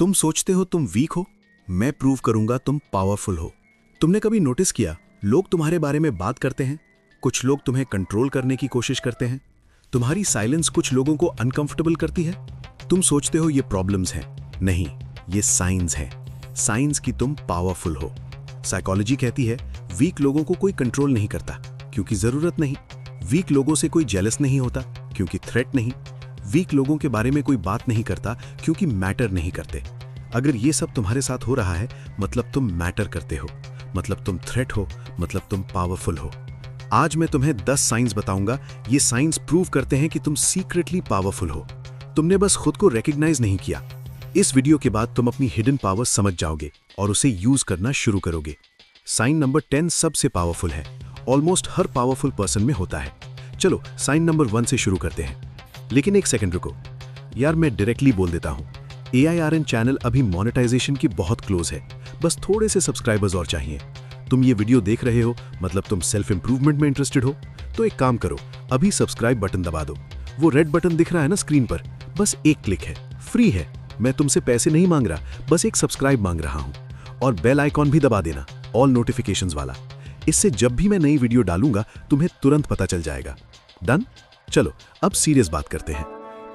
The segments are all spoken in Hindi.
तुम सोचते हो तुम वीक हो, मैं प्रूव करूंगा तुम पावरफुल हो। तुमने कभी नोटिस किया लोग तुम्हारे बारे में बात करते हैं, कुछ लोग तुम्हें कंट्रोल करने की कोशिश करते हैं। तुम्हारी साइलेंस कुछ लोगों को अनकंफर्टेबल करती है। तुम सोचते हो ये प्रॉब्लम्स हैं, नहीं, ये साइंस हैं। साइंस की तुम पावरफुल हो। साइकोलॉजी कहती है वीक लोगों को कोई कंट्रोल नहीं करता क्योंकि जरूरत नहीं। वीक लोगों से कोई जेलस नहीं होता क्योंकि थ्रेट नहीं। वीक लोगों के बारे में कोई बात नहीं करता क्योंकि मैटर नहीं करते। अगर ये सब तुम्हारे साथ हो रहा है मतलब तुम मैटर करते हो, मतलब तुम थ्रेट हो, मतलब तुम पावरफुल हो। आज मैं तुम्हें 10 साइंस बताऊंगा। ये साइंस प्रूव करते हैं कि तुम सीक्रेटली पावरफुल हो। तुमने बस खुद को रिकॉग्नाइज नहीं किया। इस वीडियो के बाद तुम अपनी हिडन पावर समझ जाओगे और उसे यूज करना शुरू करोगे। साइन नंबर 10 सबसे पावरफुल है। ऑलमोस्ट हर पावरफुल पर्सन में होता है। चलो साइन नंबर 1 से शुरू करते हैं। लेकिन एक सेकंड रुको यार, मैं डायरेक्टली बोल देता हूं, AIRN चैनल अभी मोनेटाइजेशन की बहुत क्लोज है। बस थोड़े से सब्सक्राइबर्स और चाहिए। तुम ये वीडियो देख रहे हो मतलब तुम सेल्फ इंप्रूवमेंट में इंटरेस्टेड हो। तो एक काम करो, अभी सब्सक्राइब बटन दबा दो। वो रेड बटन दिख रहा है ना स्क्रीन पर, बस एक क्लिक है, फ्री है। मैं तुमसे पैसे नहीं मांग रहा, बस एक सब्सक्राइब मांग रहा हूं। और बेल आइकॉन भी दबा देना, ऑल नोटिफिकेशंस वाला। इससे जब भी मैं नई वीडियो डालूंगा तुम्हें तुरंत पता चल जाएगा। डन? चलो अब सीरियस बात करते हैं।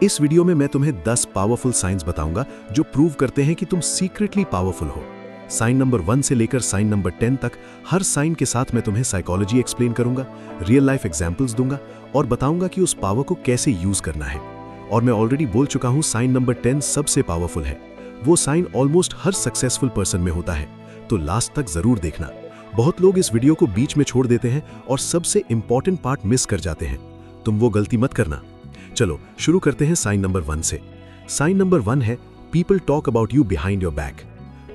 इस वीडियो में मैं तुम्हें 10 पावरफुल साइंस बताऊंगा जो प्रूव करते हैं कि तुम सीक्रेटली पावरफुल हो। साइन नंबर 1 से लेकर साइन नंबर 10 तक हर साइन के साथ मैं तुम्हें साइकोलॉजी एक्सप्लेन करूंगा, रियल लाइफ एग्जांपल्स दूंगा और बताऊंगा कि उस पावर को कैसे यूज करना है। और मैं ऑलरेडी बोल चुका हूं साइन नंबर 10 सबसे पावरफुल है। वो साइन ऑलमोस्ट हर सक्सेसफुल पर्सन में होता है, तो लास्ट तक जरूर देखना। बहुत लोग इस वीडियो को बीच में छोड़ देते हैं और सबसे इंपॉर्टेंट पार्ट मिस कर जाते हैं। तुम वो गलती मत करना। चलो शुरू करते हैं साइन नंबर 1 से। साइन नंबर 1 है people talk about you behind your back.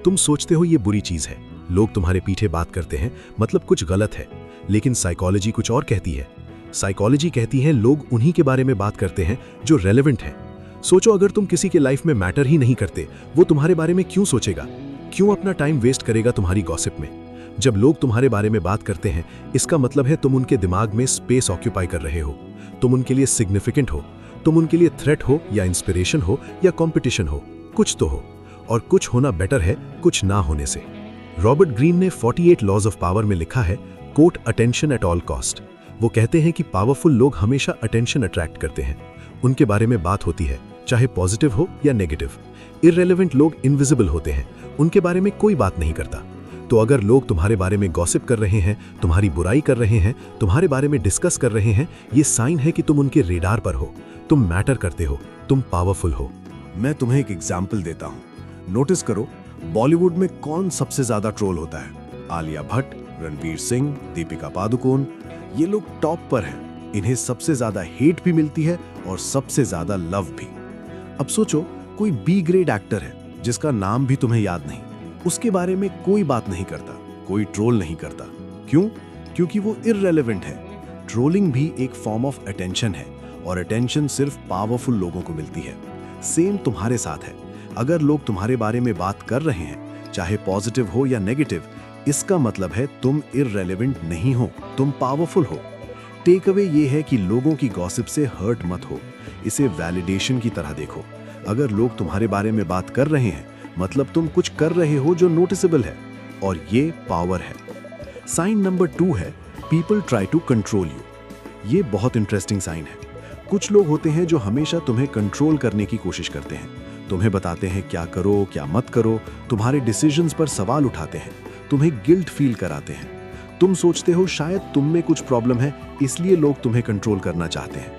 तुम सोचते हो ये बुरी चीज है, लोग तुम्हारे पीछे बात करते हैं मतलब कुछ गलत है। लेकिन साइकोलॉजी कुछ और कहती है। साइकोलॉजी कहती है लोग उन्हीं के बारे में बात करते हैं जो रेलेवेंट है। सोचो अगर तुम किसी के लाइफ में मैटर ही नहीं करते, वो तुम्हारे बारे में क्यों सोचेगा, क्यों अपना टाइम वेस्ट करेगा तुम्हारी गॉसिप में। जब लोग तुम्हारे बारे में बात करते हैं इसका मतलब है तुम उनके दिमाग में स्पेस ऑक्यूपाई कर रहे हो। तुम उनके लिए सिग्निफिकेंट हो, तुम उनके लिए थ्रेट हो या इंस्पिरेशन हो या कंपटीशन हो, कुछ तो हो। और कुछ होना बेटर है कुछ ना होने से। रॉबर्ट ग्रीन ने 48 लॉज ऑफ पावर में लिखा है, quote, attention at all cost. वो कहते हैं कि पावरफुल लोग हमेशा अटेंशन अट्रैक्ट करते हैं। उनके बारे में बात होती है चाहे पॉजिटिव हो या नेगेटिव। इररेलेवेंट लोग इनविजिबल होते हैं, उनके बारे में कोई बात नहीं करता। तो अगर लोग तुम्हारे बारे में गॉसिप कर रहे हैं, तुम्हारी बुराई कर रहे हैं, तुम्हारे बारे में डिस्कस कर रहे हैं, ये साइन है कि तुम उनके रेडार पर हो। तुम मैटर करते हो, तुम पावरफुल हो। मैं तुम्हें एक एग्जाम्पल देता हूं। नोटिस करो बॉलीवुड में कौन सबसे ज्यादा ट्रोल होता है। आलिया भट्ट, रणवीर सिंह, दीपिका पादुकोण, ये लोग टॉप पर हैं। इन्हें सबसे ज्यादा हेट भी मिलती है और सबसे ज्यादा लव भी। अब सोचो कोई बी ग्रेड एक्टर है जिसका नाम भी तुम्हें याद नहीं, उसके बारे में कोई बात नहीं करता, कोई ट्रोल नहीं करता। क्यों? क्योंकि वो इररेलेवेंट है। ट्रोलिंग भी एक फॉर्म ऑफ अटेंशन है और अटेंशन सिर्फ पावरफुल लोगों को मिलती है। सेम तुम्हारे साथ है। अगर लोग तुम्हारे बारे में बात कर रहे हैं चाहे पॉजिटिव हो या नेगेटिव, इसका मतलब है तुम इररेलेवेंट नहीं हो, तुम पावरफुल हो। टेक अवे ये है कि लोगों की गॉसिप से हर्ट मत हो, इसे वैलिडेशन की तरह देखो। अगर लोग तुम्हारे बारे में बात कर रहे हैं मतलब तुम कुछ कर रहे हो जो नोटिसेबल है, और ये पावर है। साइन नंबर 2 है people try to control you. ये बहुत इंटरेस्टिंग साइन है। कुछ लोग होते हैं जो हमेशा तुम्हें कंट्रोल करने की कोशिश करते हैं। तुम्हें बताते हैं क्या करो क्या मत करो, तुम्हारे डिसीजंस पर सवाल उठाते हैं, तुम्हें गिल्ट फील कराते हैं। तुम सोचते हो शायद तुम में कुछ प्रॉब्लम है इसलिए लोग तुम्हें कंट्रोल करना चाहते हैं।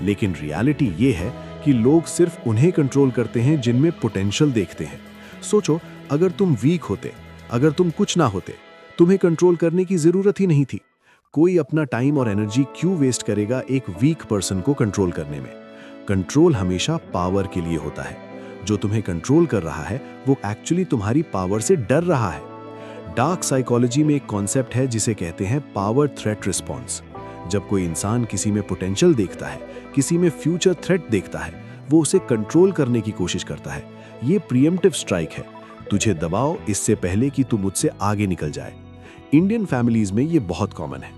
लेकिन रियलिटी ये है कि लोग सिर्फ उन्हें कंट्रोल करते हैं जिनमें पोटेंशियल देखते हैं। सोचो अगर तुम वीक होते, अगर तुम कुछ ना होते, तुम्हें कंट्रोल करने की जरूरत ही नहीं थी। कोई अपना टाइम और एनर्जी क्यों वेस्ट करेगा एक वीक पर्सन को कंट्रोल करने में। कंट्रोल हमेशा पावर के लिए होता है। जो तुम्हें कंट्रोल कर रहा है वो एक्चुअली तुम्हारी पावर से डर रहा है। डार्क साइकोलॉजी में एक कॉन्सेप्ट है जिसे कहते हैं पावर थ्रेट रिस्पॉन्स। जब कोई इंसान किसी में पोटेंशियल देखता है, किसी में फ्यूचर थ्रेट देखता है, वो उसे कंट्रोल करने की कोशिश करता है। ये प्रीएम्प्टिव स्ट्राइक है, तुझे दबाओ इससे पहले कि तू मुझसे आगे निकल जाए। इंडियन फैमिलीज में ये बहुत कॉमन है।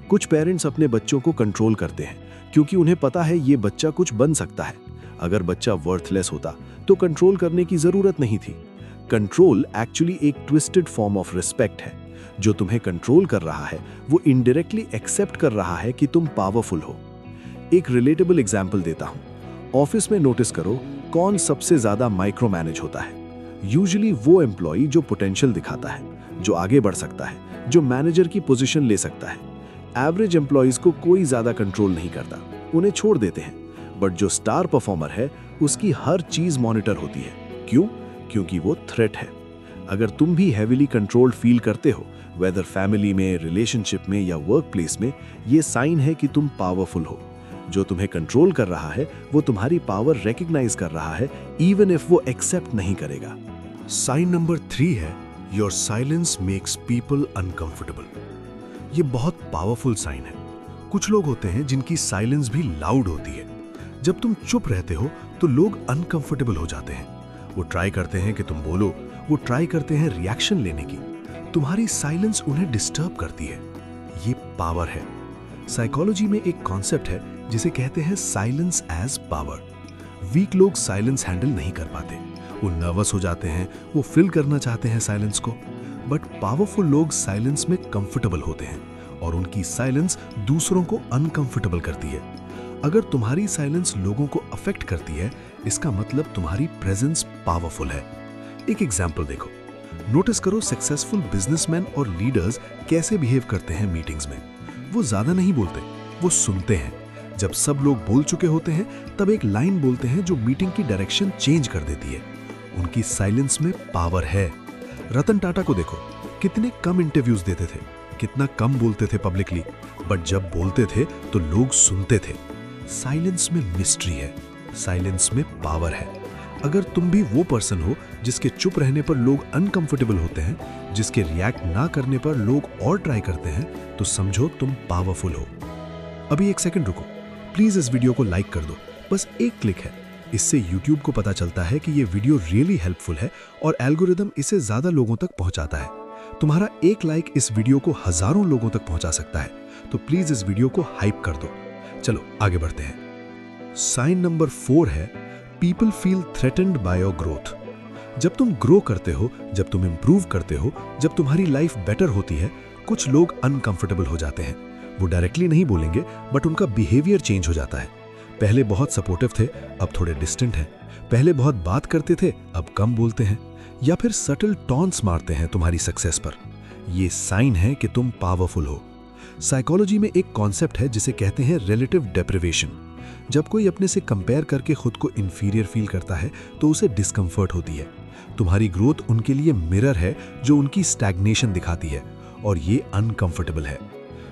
कुछ पेरेंट्स अपने बच्चों को कंट्रोल करते हैं क्योंकि उन्हें पता है ये बच्चा कुछ बन सकता है। अगर बच्चा वर्थलेस होता तो कंट्रोल करने की जरूरत नहीं थी। कंट्रोल एक्चुअली एक ट्विस्टेड फॉर्म ऑफ रिस्पेक्ट है। जो तुम्हें कंट्रोल कर रहा है वो इनडायरेक्टली एक्सेप्ट कर रहा है कि तुम पावरफुल हो। एक रिलेटेबल एग्जाम्पल देता हूं। ऑफिस में नोटिस करो कौन सबसे ज्यादा माइक्रो मैनेज होता है। यूजुअली वो एम्प्लॉय जो पोटेंशियल दिखाता है, जो आगे बढ़ सकता है, जो मैनेजर की पोजीशन ले सकता है। एवरेज एम्प्लॉयज को कोई ज्यादा कंट्रोल नहीं करता, उन्हें छोड़ देते हैं। बट जो स्टार परफॉर्मर है उसकी हर चीज मॉनिटर होती है। क्यों? क्योंकि वो थ्रेट है। अगर तुम भी हेविली कंट्रोल्ड फील करते हो, वेदर फैमिली में, रिलेशनशिप में या वर्क प्लेस में, ये साइन है कि तुम पावरफुल हो। जो तुम्हें कंट्रोल कर रहा है वो तुम्हारी पावर रिकॉग्नाइज कर रहा है, इवन इफ वो एक्सेप्ट नहीं करेगा। साइन नंबर 3 है your silence makes people uncomfortable. ये बहुत पावरफुल साइन है। कुछ लोग होते हैं जिनकी साइलेंस भी लाउड होती है। जब तुम चुप रहते हो तो लोग अनकंफर्टेबल हो जाते हैं। वो ट्राई करते हैं कि तुम बोलो, वो ट्राई करते हैं रिएक्शन लेने की। तुम्हारी साइलेंस उन्हें डिस्टर्ब करती है। ये पावर है। साइकोलॉजी में एक कॉन्सेप्ट है जिसे कहते हैं साइलेंस एज पावर। वीक लोग साइलेंस हैंडल नहीं कर पाते, वो नर्वस हो जाते हैं, वो फिल करना चाहते हैं साइलेंस को। बट पावरफुल लोग साइलेंस में कंफर्टेबल होते हैं और उनकी साइलेंस दूसरों को अनकंफर्टेबल करती है। अगर तुम्हारी साइलेंस लोगों को अफेक्ट करती है, इसका मतलब तुम्हारी प्रेजेंस पावरफुल है। एक एग्जांपल देखो। नोटिस करो सक्सेसफुल बिजनेसमैन और लीडर्स कैसे बिहेव करते हैं मीटिंग्स में। वो ज्यादा नहीं बोलते, वो सुनते हैं। जब सब लोग बोल चुके होते हैं तब एक लाइन बोलते हैं जो मीटिंग की डायरेक्शन चेंज कर देती है। उनकी साइलेंस में पावर है। रतन टाटा को देखो, कितने कम इंटरव्यूज देते थे, कितना कम बोलते थे पब्लिकली, बट जब बोलते थे तो लोग सुनते थे। साइलेंस में मिस्ट्री है, साइलेंस में पावर है। अगर तुम भी वो पर्सन हो जिसके चुप रहने पर लोग अनकंफर्टेबल होते हैं, जिसके रिएक्ट ना करने पर लोग और ट्राई करते हैं, तो समझो तुम पावरफुल हो। अभी एक सेकंड रुको, प्लीज इस वीडियो को लाइक कर दो। बस एक क्लिक है, इससे YouTube को पता चलता है कि ये वीडियो रियली हेल्पफुल है और एल्गोरिदम इसे ज्यादा लोगों तक पहुंचाता है। तुम्हारा एक लाइक इस वीडियो को हजारों लोगों तक पहुंचा सकता है, तो प्लीज इस वीडियो को हाइप कर दो। चलो आगे बढ़ते हैं। साइन नंबर 4 है people feel threatened bye your growth. जब तुम ग्रो करते हो, जब तुम इंप्रूव करते हो, जब तुम्हारी लाइफ बेटर होती है, कुछ लोग अनकंफर्टेबल हो जाते हैं। वो डायरेक्टली नहीं बोलेंगे, बट उनका बिहेवियर चेंज हो जाता है। पहले बहुत सपोर्टिव थे, अब थोड़े डिस्टेंट हैं। पहले बहुत बात करते थे, अब कम बोलते हैं, या फिर सटल टॉन्ट्स मारते हैं तुम्हारी सक्सेस पर। ये साइन है कि तुम पावरफुल हो। साइकोलॉजी में एक कॉन्सेप्ट है जिसे कहते हैं रिलेटिव डेप्रिवेशन। जब कोई अपने से कंपेयर करके खुद को इंफीरियर फील करता है तो उसे डिस्कम्फर्ट होती है। तुम्हारी ग्रोथ उनके लिए मिरर है जो उनकी स्टैग्नेशन दिखाती है, और ये अनकंफर्टेबल है।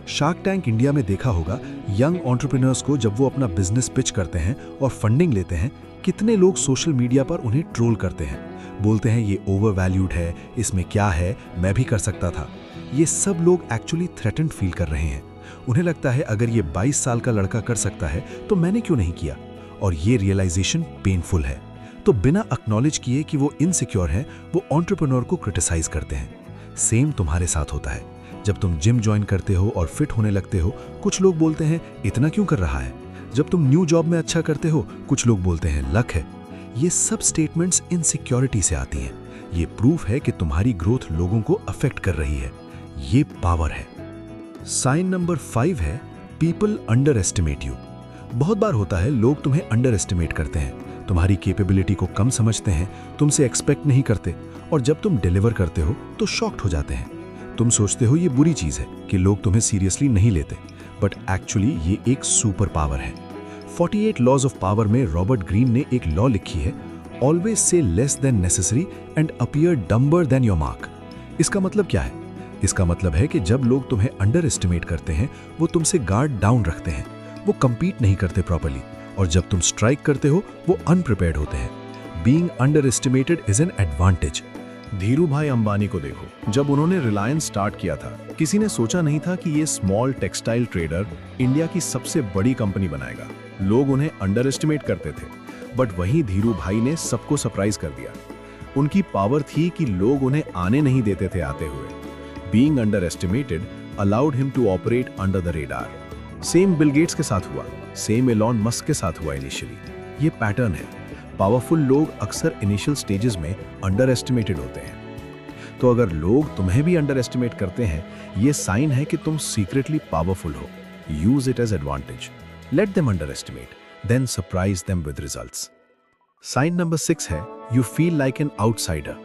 शार्क टैंक इंडिया में देखा होगा, यंग एंटरप्रेन्योर्स को जब वो अपना बिजनेस पिच करते हैं और फंडिंग लेते हैं, कितने लोग सोशल मीडिया पर उन्हें ट्रोल करते हैं, बोलते हैं ये ओवर वैल्यूड है, इसमें क्या है, मैं भी कर सकता था। ये सब लोग एक्चुअली थ्रेटेंड फील कर रहे हैं। उन्हें लगता है अगर ये 22 साल का लड़का कर सकता है तो मैंने क्यों नहीं किया, और ये रियलाइजेशन पेनफुल है। तो बिना एक्नॉलेज किए कि वो इनसिक्योर है, वो एंटरप्रेन्योर को क्रिटिसाइज करते हैं। सेम तुम्हारे साथ होता है। जब तुम जिम ज्वाइन करते हो और फिट होने लगते हो, कुछ लोग बोलते हैं इतना क्यों कर रहा है। जब तुम न्यू जॉब में अच्छा करते हो, कुछ लोग बोलते हैं लक है। ये सब स्टेटमेंट्स इनसिक्योरिटी से आती हैं। ये प्रूफ है कि तुम्हारी ग्रोथ लोगों को अफेक्ट कर रही है। ये पावर है। साइन नंबर 5 है पीपल अंडर एस्टिमेट यू। बहुत बार होता है लोग तुम्हें अंडर एस्टिमेट करते हैं, तुम्हारी कैपेबिलिटी को कम समझते हैं, तुमसे एक्सपेक्ट नहीं करते, और जब तुम डिलीवर करते हो तो शॉक्ड हो जाते हैं। तुम सोचते हो ये बुरी चीज है कि लोग तुम्हें सीरियसली नहीं लेते, बट एक्चुअली ये एक सुपर पावर है। 48 लॉज ऑफ पावर में रॉबर्ट ग्रीन ने एक लॉ लिखी है, always say less than necessary and appear dumber than your mark. इसका मतलब क्या है? इसका मतलब है कि जब लोग तुम्हें अंडर एस्टिमेट करते हैं, वो तुमसे गार्ड डाउन रखते हैं, वो compete नहीं करते प्रॉपर्ली, और जब तुम स्ट्राइक करते हो वो अनप्रिपेयर्ड होते हैं। Being under estimated is an advantage. Dhiru भाई अंबानी को देखो, जब उन्होंने रिलायंस स्टार्ट किया था, किसी ने सोचा नहीं था कि ये स्मॉल टेक्सटाइल ट्रेडर इंडिया की सबसे बड़ी कंपनी बनाएगा। लोग उन्हें अंडर एस्टिमेट करते थे, बट वहीं धीरू भाई ने सबको सरप्राइज कर दिया। उनकी पावर थी कि लोग उन्हें आने नहीं देते थे आते हुए। Being underestimated allowed him to operate under the radar. Same Bill Gates के साथ हुआ, सेम एलॉन मस्क के साथ हुआ इनिशियली। ये पैटर्न है। पावरफुल लोग अक्सर इनिशियल स्टेजेस में अंडर एस्टिमेटेड होते हैं। तो अगर लोग तुम्हें भी अंडर एस्टिमेट करते हैं, ये साइन है कि तुम सीक्रेटली पावरफुल हो। Use it as advantage. Let them underestimate, then surprise them with results. Sign number 6 है you feel like an outsider.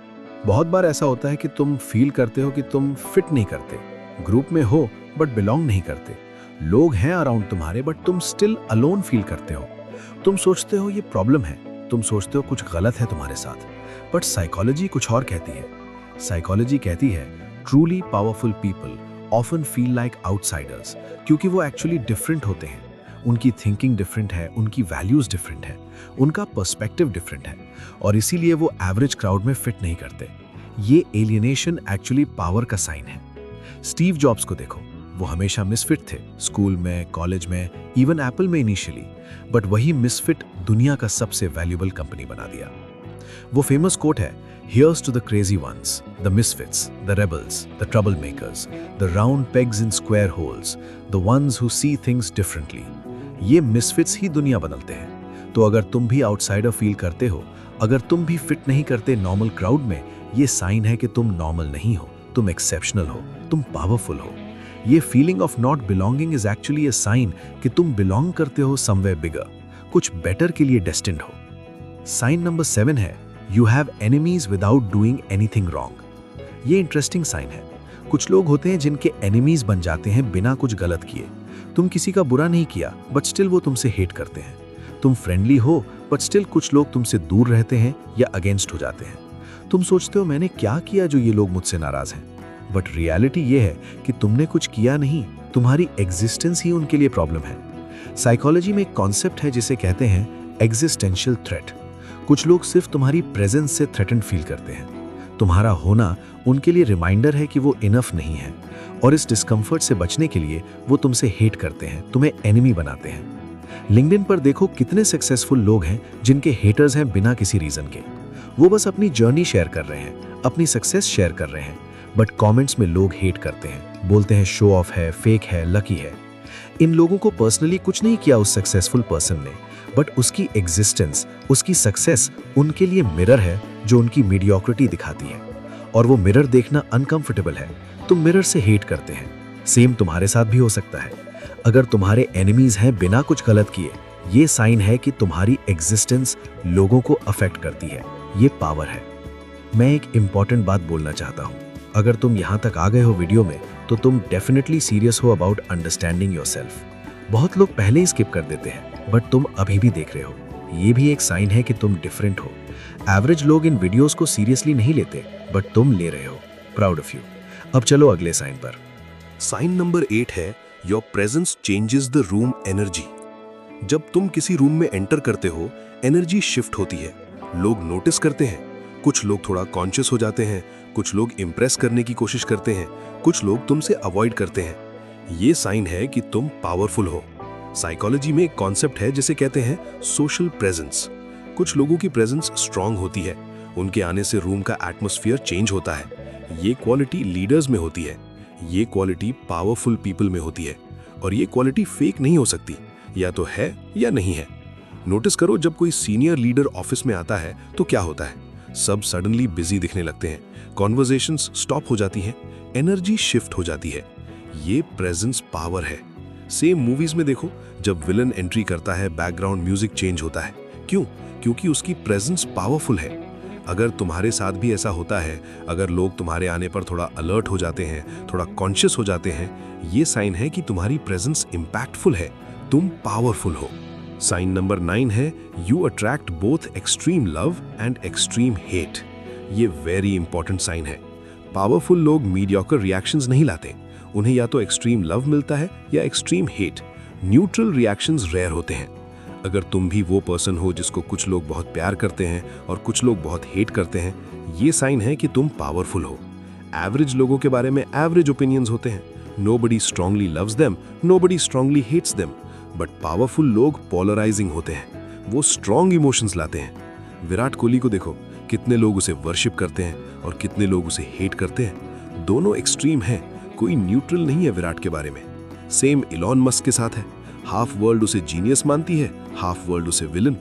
बहुत बार ऐसा होता है कि तुम फील करते हो कि तुम फिट नहीं करते, ग्रुप में हो बट बिलोंग नहीं करते। लोग हैं अराउंड तुम्हारे बट तुम स्टिल अलोन फील करते हो। तुम सोचते हो ये प्रॉब्लम है, तुम सोचते हो कुछ गलत है तुम्हारे साथ, बट साइकोलॉजी कुछ और कहती है। साइकोलॉजी कहती है truly powerful people often feel like outsiders, क्योंकि वो एक्चुअली डिफरेंट होते हैं। उनकी थिंकिंग डिफरेंट है, उनकी वैल्यूज डिफरेंट है, उनका पर्सपेक्टिव डिफरेंट है, और इसीलिए वो एवरेज क्राउड में फिट नहीं करते। ये एलियनेशन एक्चुअली पावर का साइन है। स्टीव जॉब्स को देखो, वो हमेशा मिसफिट थे, स्कूल में, कॉलेज में, इवन एप्पल में इनिशियली, बट वही मिसफिट दुनिया का सबसे वैल्यूएबल कंपनी बना दिया। वो फेमस कोट है, Here's to the crazy ones, the misfits, the rebels, the troublemakers, the round pegs in square holes, the ones who see things differently. ये मिसफिट्स ही दुनिया बदलते हैं। तो अगर तुम भी आउटसाइडर फील करते हो, अगर तुम भी फिट नहीं करते नॉर्मल क्राउड में, ये साइन है कि तुम नॉर्मल नहीं हो, तुम एक्सेप्शनल हो, तुम पावरफुल हो। ये feeling of not belonging is actually a sign कि तुम बिलोंग करते हो समवेयर बिगर, कुछ बेटर के लिए डेस्टिन्ड हो। साइन नंबर 7 है You have enemies without doing anything wrong. ये इंटरेस्टिंग साइन है। कुछ लोग होते हैं जिनके एनिमीज बन जाते हैं बिना कुछ गलत किए। तुम किसी का बुरा नहीं किया बट स्टिल वो तुमसे हेट करते हैं। तुम फ्रेंडली हो बट स्टिल कुछ लोग तुमसे दूर रहते हैं या अगेंस्ट हो जाते हैं। तुम सोचते हो मैंने क्या किया जो ये लोग मुझसे नाराज हैं, बट रियलिटी ये है कि तुमने कुछ किया नहीं, तुम्हारी एग्जिस्टेंस ही उनके लिए प्रॉब्लम है। साइकोलॉजी में एक कॉन्सेप्ट है जिसे कहते हैं एग्जिस्टेंशियल थ्रेट। कुछ लोग सिर्फ तुम्हारी प्रेजेंस से थ्रेटन्ड फील करते हैं। तुम्हारा होना उनके लिए रिमाइंडर है कि वो इनफ नहीं है, और इस डिस्कम्फर्ट से बचने के लिए वो तुमसे हेट करते हैं, तुम्हें एनिमी बनाते हैं। लिंक्डइन पर देखो कितने सक्सेसफुल लोग हैं जिनके हेटर्स हैं बिना किसी रीजन के। वो बस अपनी जर्नी शेयर कर रहे हैं, अपनी सक्सेस शेयर कर रहे हैं, बट कमेंट्स में लोग हेट करते हैं, बोलते हैं शो ऑफ है, फेक है, लकी है। इन लोगों को पर्सनली कुछ नहीं किया उस सक्सेसफुल पर्सन ने, बट उसकी एग्जिस्टेंस, उसकी सक्सेस उनके लिए मिरर है जो उनकी मीडियोक्रिटी दिखाती है, और वो मिरर देखना अनकंफर्टेबल है। तुम मिरर से हेट करते हैं। सेम तुम्हारे साथ भी हो सकता है। अगर तुम्हारे एनिमीज हैं बिना कुछ गलत किए, ये साइन है कि तुम्हारी एग्जिस्टेंस लोगों को अफेक्ट करती है। ये पावर है। मैं एक इंपॉर्टेंट बात बोलना चाहता हूँ। अगर तुम यहाँ तक आ गए हो वीडियो में, तो तुम डेफिनेटली सीरियस हो अबाउट अंडरस्टैंडिंग योरसेल्फ। बहुत लोग पहले ही स्किप कर देते हैं, बट तुम अभी भी देख रहे हो। ये भी एक साइन है कि तुम डिफरेंट हो। एवरेज लोग इन वीडियोस को सीरियसली नहीं लेते, बट तुम ले रहे हो। Proud of you. अब चलो अगले साइन पर। साइन नंबर 8 है your presence changes the room energy. जब तुम किसी रूम में एंटर करते हो, एनर्जी शिफ्ट होती है। लोग नोटिस करते हैं। कुछ लोग थोड़ा कॉन्शियस हो जाते हैं, कुछ लोग इंप्रेस करने की कोशिश करते हैं, कुछ लोग तुमसे अवॉइड करते हैं। ये साइन है कि तुम पावरफुल हो। साइकोलॉजी में एक कॉन्सेप्ट है जिसे कहते हैं सोशल प्रेजेंस। कुछ लोगों की प्रेजेंस स्ट्रांग होती है, उनके आने से रूम का एटमॉस्फेयर चेंज होता है। ये क्वालिटी लीडर्स में होती है, ये क्वालिटी पावरफुल पीपल में होती है, और ये क्वालिटी फेक नहीं हो सकती, या तो है या नहीं है। नोटिस करो, जब कोई सीनियर लीडर ऑफिस में आता है तो क्या होता है? सब सडनली बिजी दिखने लगते हैं, कॉन्वर्सेशंस स्टॉप हो जाती हैं, एनर्जी शिफ्ट हो जाती है। ये प्रेजेंस पावर है। सेम मूवीज में देखो, जब विलन एंट्री करता है, बैकग्राउंड म्यूजिक चेंज होता है। क्यों? क्योंकि उसकी प्रेजेंस पावरफुल है। अगर तुम्हारे साथ भी ऐसा होता है, अगर लोग तुम्हारे आने पर थोड़ा अलर्ट हो जाते हैं, थोड़ा कॉन्शियस हो जाते हैं, ये साइन है कि तुम्हारी प्रेजेंस इंपैक्टफुल है, तुम पावरफुल हो। साइन नंबर 9 है you attract both extreme love and extreme hate. ये वेरी इंपॉर्टेंट साइन है। पावरफुल लोग मीडियोकर रिएक्शंस नहीं लाते। उन्हें या तो एक्सट्रीम लव मिलता है या extreme hate. Neutral reactions rare होते हैं। अगर तुम भी वो पर्सन हो जिसको कुछ लोग बहुत प्यार करते हैं और कुछ लोग बहुत हेट करते हैं, ये साइन है कि तुम पावरफुल हो। एवरेज लोगों के बारे में एवरेज ओपिनियंस होते हैं। Nobody strongly loves them, nobody strongly hates them. But powerful लोग पोलराइजिंग होते हैं, वो स्ट्रांग इमोशंस लाते हैं। विराट कोहली को देखो, कितने लोग उसे वर्शिप करते हैं और कितने लोग उसे हेट करते हैं। दोनों एक्सट्रीम हैं, कोई न्यूट्रल नहीं है विराट के बारे में। सेम इलॉन मस्क के साथ है। हाफ वर्ल्ड उसे जीनियस मानती है, हाफ वर्ल्ड उसे विलन।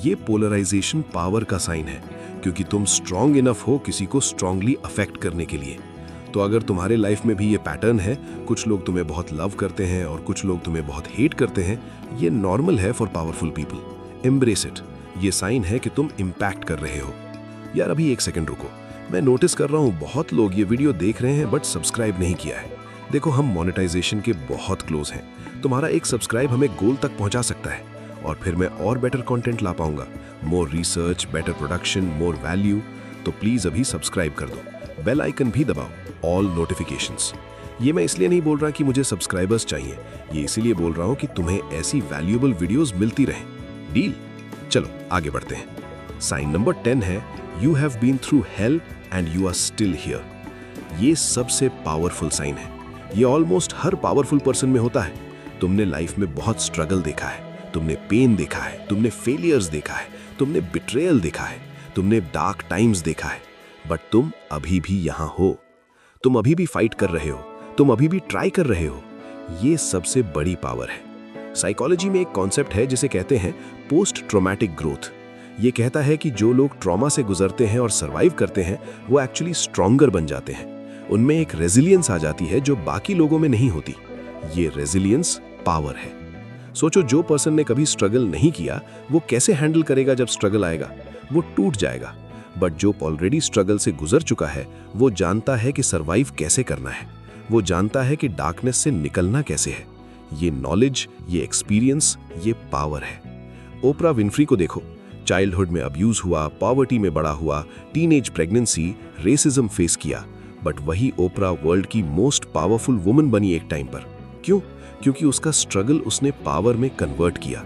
ये पोलराइजेशन पावर का साइन है, क्योंकि तुम स्ट्रांग इनफ हो किसी को स्ट्रांगली अफेक्ट करने के लिए। तो अगर तुम्हारे लाइफ में भी ये पैटर्न है, कुछ लोग तुम्हें बहुत लव करते हैं और कुछ लोग तुम्हें बहुत हेट करते हैं, ये नॉर्मल है for powerful people. Embrace it. ये साइन है कि तुम इम्पैक्ट कर रहे हो। यार अभी एक सेकंड रुको, मैं नोटिस कर रहा हूँ बहुत लोग ये वीडियो देख रहे हैं बट सब्सक्राइब नहीं किया है। देखो, हम मोनेटाइजेशन के बहुत क्लोज हैं। तुम्हारा एक सब्सक्राइब हमें गोल तक पहुंचा सकता है और फिर मैं और बेटर कंटेंट ला पाऊंगा। More research, better production, more value. तो प्लीज अभी सब्सक्राइब कर दो, बेल आइकन भी दबाओ, ऑल नोटिफिकेशंस। ये मैं इसलिए नहीं बोल रहा कि मुझे सब्सक्राइबर्स चाहिए, ये इसीलिए बोल रहा हूँ कि तुम्हें ऐसी वैल्यूएबल वीडियोस मिलती रहें। डील? चलो आगे बढ़ते हैं। साइन नंबर 10 है, you have been through hell and you are still here. ये सबसे पावरफुल साइन है। ये ऑलमोस्ट हर पावरफुल पर्सन में होता है। तुमने लाइफ में बहुत स्ट्रगल देखा है, तुमने पेन देखा है, तुमने फेलियर्स देखा है, तुमने बिट्रेयल देखा है, तुमने डार्क टाइम्स देखा है, बट तुम अभी भी यहाँ हो। तुम अभी भी फाइट कर रहे हो, तुम अभी भी ट्राई कर रहे हो। ये सबसे बड़ी पावर है। साइकोलॉजी में एक कॉन्सेप्ट है जिसे कहते हैं पोस्ट ट्रॉमेटिक ग्रोथ। ये कहता है कि जो लोग ट्रॉमा से गुजरते हैं और सरवाइव करते हैं, वो एक्चुअली स्ट्रॉन्गर बन जाते हैं। उनमें एक रेजिलियंस आ जाती है जो बाकी लोगों में नहीं होती। ये रेजिलियंस पावर है। सोचो, जो पर्सन ने कभी स्ट्रगल नहीं किया, वो कैसे हैंडल करेगा जब स्ट्रगल आएगा? वो टूट जाएगा। बट जो ऑलरेडी स्ट्रगल से गुजर चुका है, वो जानता है कि सरवाइव कैसे करना है। वो जानता है कि डार्कनेस से निकलना कैसे है। ये नॉलेज, ये एक्सपीरियंस, ये पावर है। ओपरा विनफ्री को देखो, चाइल्डहुड में अब्यूज हुआ, पॉवर्टी में बड़ा हुआ, टीनेज प्रेगनेंसी, रेसिज्म फेस किया, बट वही ओपरा वर्ल्ड की मोस्ट पावरफुल वुमन बनी एक टाइम पर। क्यों? क्योंकि उसका स्ट्रगल उसने पावर में कन्वर्ट किया।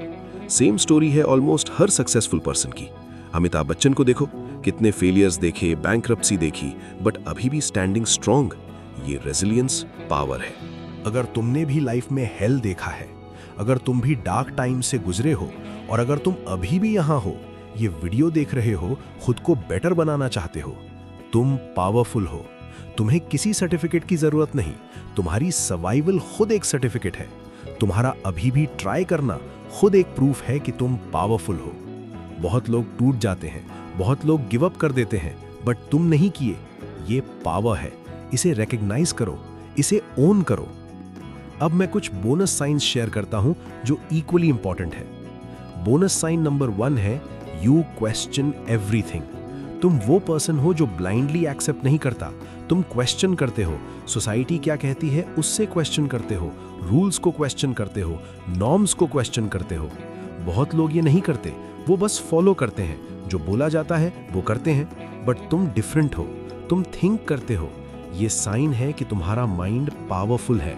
सेम स्टोरी है ऑलमोस्ट हर सक्सेसफुल पर्सन की। अमिताभ बच्चन को देखो, कितने फेलियर्स देखे, बैंकरप्सी देखी, बट अभी भी स्टैंडिंग स्ट्रांग। ये रेजिलियंस पावर है। अगर तुमने भी लाइफ में हेल देखा है, अगर तुम भी डार्क टाइम से गुजरे हो और अगर तुम अभी भी यहाँ हो, ये वीडियो देख रहे हो, खुद को बेटर बनाना चाहते हो, तुम पावरफुल हो। तुम्हें किसी सर्टिफिकेट की जरूरत नहीं। तुम्हारी सर्वाइवल खुद एक सर्टिफिकेट है। तुम्हारा अभी भी ट्राई करना खुद एक प्रूफ है कि तुम पावरफुल हो। बहुत लोग टूट जाते हैं, बहुत लोग गिव अप कर देते हैं, बट तुम नहीं किए। ये पावर है। इसे रिकॉग्नाइज करो, इसे ओन करो। अब मैं कुछ बोनस साइंस शेयर करता हूं जो इक्वली इंपॉर्टेंट है। बोनस साइन नंबर 1 है, यू क्वेश्चन एवरीथिंग। तुम वो पर्सन हो जो ब्लाइंडली एक्सेप्ट नहीं करता। तुम क्वेश्चन करते हो। सोसाइटी क्या कहती है उससे क्वेश्चन करते हो, रूल्स को क्वेश्चन करते हो, नॉर्म्स को क्वेश्चन करते हो। बहुत लोग ये नहीं करते, वो बस फॉलो करते हैं। जो बोला जाता है वो करते हैं, बट तुम डिफरेंट हो। तुम थिंक करते हो। ये साइन है कि तुम्हारा माइंड पावरफुल है।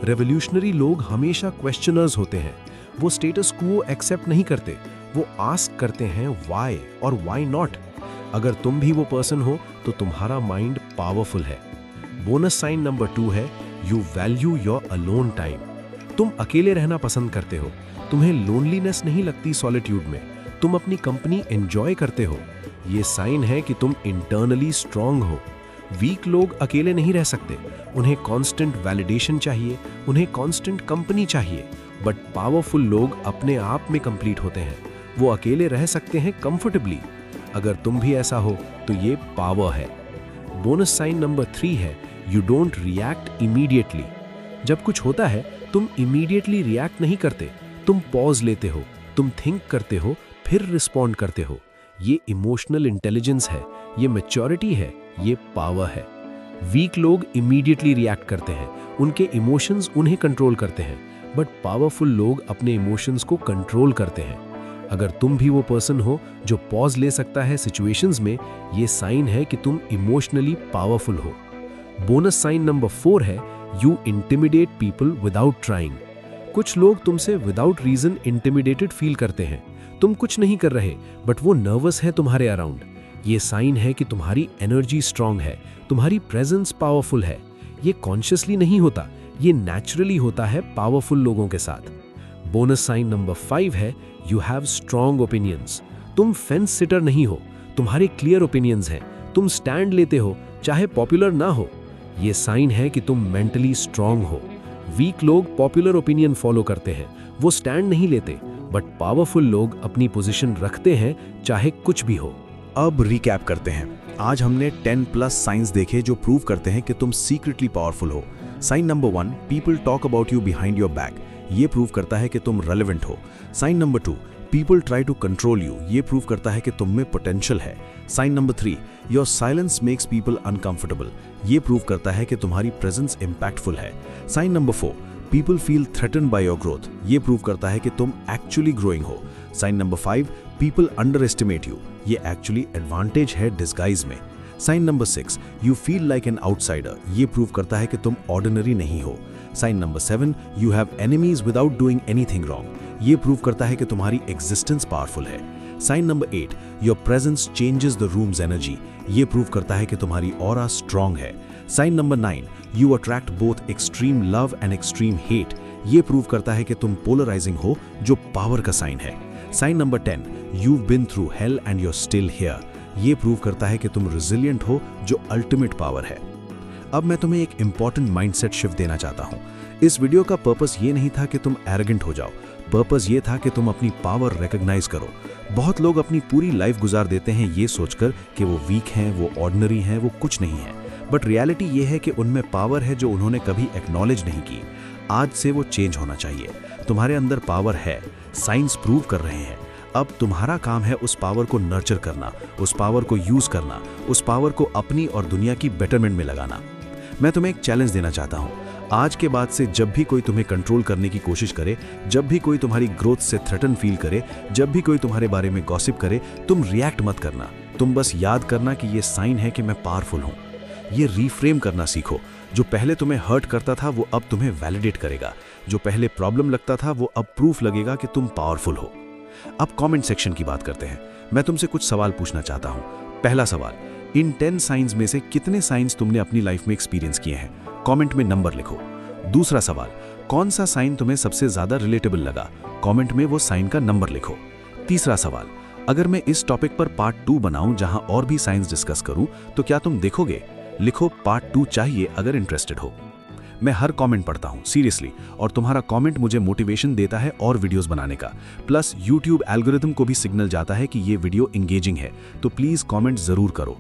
रेवोल्यूशनरी लोग हमेशा क्वेश्चनर्स होते हैं। वो स्टेटस को एक्सेप्ट नहीं करते, वो आस्क करते हैं व्हाई और व्हाई नॉट। अगर तुम भी वो पर्सन हो तो तुम्हारा माइंड पावरफुल है। बोनस साइन नंबर 2 है, you value your alone time. तुम अकेले रहना पसंद करते हो। तुम्हें लोनलीनेस नहीं लगती सॉलिट्यूड में। तुम अपनी कंपनी एंजॉय करते हो। ये साइन है कि तुम इंटरनली स्ट्रांग हो। वीक लोग अकेले नहीं रह सकते। उन्हें कांस्टेंट वैलिडेशन चाहिए, उन्हें कांस्टेंट कंपनी चाहिए। बट पावरफुल लोग अपने आप में कंप्लीट होते हैं। वो अकेले रह सकते हैं कंफर्टेबली। अगर तुम भी ऐसा हो तो ये पावर है। बोनस साइन नंबर 3 है, यू डोंट रिएक्ट इमीडिएटली। जब कुछ होता है तुम इमीडिएटली रिएक्ट नहीं करते। तुम पॉज लेते हो, तुम थिंक करते हो, फिर रिस्पॉन्ड करते हो। ये इमोशनल इंटेलिजेंस है, ये मैच्योरिटी है, ये पावर है। वीक लोग इमीडिएटली रिएक्ट करते हैं, उनके इमोशंस उन्हें कंट्रोल करते हैं, बट पावरफुल लोग अपने इमोशंस को कंट्रोल करते हैं। अगर तुम भी वो पर्सन हो जो पॉज ले सकता है सिचुएशंस में, ये साइन है कि तुम इमोशनली पावरफुल हो। बोनस साइन नंबर 4 है, you intimidate people without trying. कुछ लोग तुमसे विदाउट रीजन इंटिमिडेटेड फील करते हैं। तुम कुछ नहीं कर रहे, बट वो नर्वस है तुम्हारे अराउंड। ये साइन है कि तुम्हारी एनर्जी स्ट्रांग है, तुम्हारी प्रेजेंस पावरफुल है। ये कॉन्शियसली नहीं होता, ये नेचुरली होता है पावरफुल लोगों के साथ। बोनस साइन नंबर 5 है, यू हैव स्ट्रांग ओपिनियंस। तुम फेंस सिटर नहीं हो, तुम्हारे क्लियर ओपिनियंस हैं। तुम स्टैंड लेते हो, चाहे पॉपुलर ना हो। ये साइन है कि तुम मेंटली स्ट्रांग हो। वीक लोग पॉपुलर ओपिनियन फॉलो करते हैं, वो स्टैंड नहीं लेते, बट पावरफुल लोग अपनी पोजीशन रखते हैं चाहे कुछ भी हो। अब रिकैप करते हैं। आज हमने 10+ साइंस देखे जो प्रूव करते हैं कि तुम सीक्रेटली पावरफुल हो। Sign number 1, people talk about you behind your back. ये प्रूव करता है कि तुम रेलेवेंट हो। Sign number 2, people try to control you. ये प्रूव करता है कि तुम में पोटेंशियल है। Sign number 3, your silence makes people uncomfortable. ये प्रूव करता है कि तुम्हारी प्रेजेंस इंपैक्टफुल है। Sign number 4, people feel threaten by your growth. ये प्रूव करता है कि तुम एक्चुअली ग्रोइंग हो। Sign number 5, people underestimate you. ये एक्चुअली एडवांटेज है डिस्गाइज में। Sign number 6, you feel like an outsider. ये प्रूव करता है कि तुम ऑर्डिनरी नहीं हो। Sign number 7, you have enemies without doing anything wrong. ये प्रूव करता है कि तुम्हारी एग्जिस्टेंस पावरफुल है। Sign number 8, your presence changes the room's energy. ये प्रूव करता है कि तुम्हारी ऑरा स्ट्रांग है। Sign number 9, you attract both extreme love and extreme hate. ये प्रूव करता है कि तुम पोलराइजिंग हो, जो पावर का साइन है। Sign number 10, you've been through hell and you're still here। ये प्रूव करता है कि तुम रिजिलियंट हो, जो अल्टीमेट पावर है। अब मैं तुम्हें एक इंपॉर्टेंट माइंडसेट शिफ्ट देना चाहता हूँ। इस वीडियो का पर्पस ये नहीं था कि तुम एरोगेंट हो जाओ, पर्पस ये था कि तुम अपनी पावर रिकॉग्नाइज करो। बहुत लोग अपनी पूरी लाइफ गुजार देते हैं ये सोचकर कि वो वीक हैं, वो ऑर्डिनरी हैं, वो कुछ नहीं है। बट रियलिटी ये है कि उनमें पावर है जो उन्होंने कभी एक्नॉलेज नहीं की। आज से वो चेंज होना चाहिए। तुम्हारे अंदर पावर है, साइंस प्रूव कर रहे हैं। अब तुम्हारा काम है उस पावर को नर्चर करना, उस पावर को यूज करना, उस पावर को अपनी और दुनिया की बेटरमेंट में लगाना। मैं तुम्हें एक चैलेंज देना चाहता हूँ। आज के बाद से जब भी कोई तुम्हें कंट्रोल करने की कोशिश करे, जब भी कोई तुम्हारी ग्रोथ से थ्रेटन फील करे, जब भी कोई तुम्हारे बारे में गॉसिप करे, तुम रिएक्ट मत करना। तुम बस याद करना कि ये साइन है कि मैं पावरफुल हूँ। ये रीफ्रेम करना सीखो। जो पहले तुम्हें हर्ट करता था वो अब तुम्हें वैलिडेट करेगा। जो पहले प्रॉब्लम लगता था वो अब प्रूफ लगेगा कि तुम पावरफुल हो। अब कमेंट सेक्शन की बात करते हैं। मैं तुमसे कुछ सवाल पूछना चाहता हूं। पहला सवाल, इन 10 साइंस में से कितने साइंस तुमने अपनी लाइफ में एक्सपीरियंस किए हैं? कमेंट में नंबर लिखो। दूसरा सवाल, कौन सा साइन तुम्हें सबसे ज्यादा रिलेटेबल लगा? कमेंट में वो साइन का नंबर लिखो। तीसरा सवाल, अगर मैं इस टॉपिक पर पार्ट 2 बनाऊं जहां और भी साइंस डिस्कस करूं तो क्या तुम देखोगे? लिखो पार्ट 2 चाहिए अगर इंटरेस्टेड हो। मैं हर कमेंट पढ़ता हूं सीरियसली, और तुम्हारा कमेंट मुझे मोटिवेशन देता है और वीडियोस बनाने का। प्लस यूट्यूब एल्गोरिथम को भी सिग्नल जाता है कि ये वीडियो एंगेजिंग है, तो प्लीज कमेंट जरूर करो।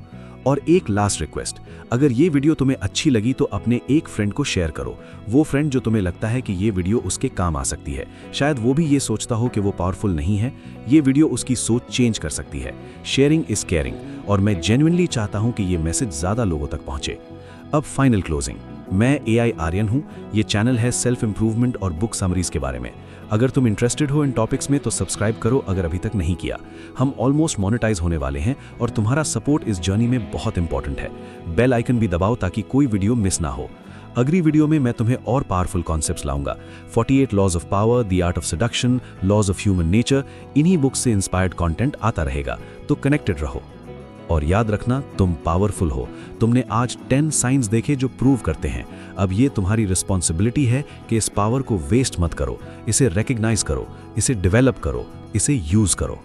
और एक लास्ट रिक्वेस्ट, अगर ये वीडियो तुम्हें अच्छी लगी तो अपने एक फ्रेंड को शेयर करो। वो फ्रेंड जो तुम्हें लगता है कि ये वीडियो उसके काम आ सकती है। शायद वो भी ये सोचता हो कि वो पावरफुल नहीं है। ये वीडियो उसकी सोच चेंज कर सकती है। शेयरिंग इज केयरिंग, और मैं जेन्युइनली चाहता हूं कि ये मैसेज ज्यादा लोगों तक पहुंचे। अब फाइनल क्लोजिंग, मैं AI आर्यन हूं। ये चैनल है सेल्फ इंप्रूवमेंट और बुक समरीज के बारे में। अगर तुम इंटरेस्टेड हो इन टॉपिक्स में तो सब्सक्राइब करो अगर अभी तक नहीं किया। हम ऑलमोस्ट मोनेटाइज होने वाले हैं और तुम्हारा सपोर्ट इस जर्नी में बहुत इंपॉर्टेंट है। बेल आइकन भी दबाओ ताकि कोई वीडियो मिस ना हो। अगली वीडियो में मैं तुम्हें और पावरफुल कॉन्सेप्ट्स लाऊंगा। 48 laws of power, the art of seduction, laws of human nature. इन्हीं बुक्स से इंस्पायर्ड कंटेंट आता रहेगा, तो कनेक्टेड रहो। और याद रखना, तुम पावरफुल हो। तुमने आज 10 साइंस देखे जो प्रूव करते हैं। अब ये तुम्हारी रिस्पॉन्सिबिलिटी है कि इस पावर को वेस्ट मत करो, इसे रिकॉग्नाइज करो, इसे डेवलप करो, इसे यूज करो।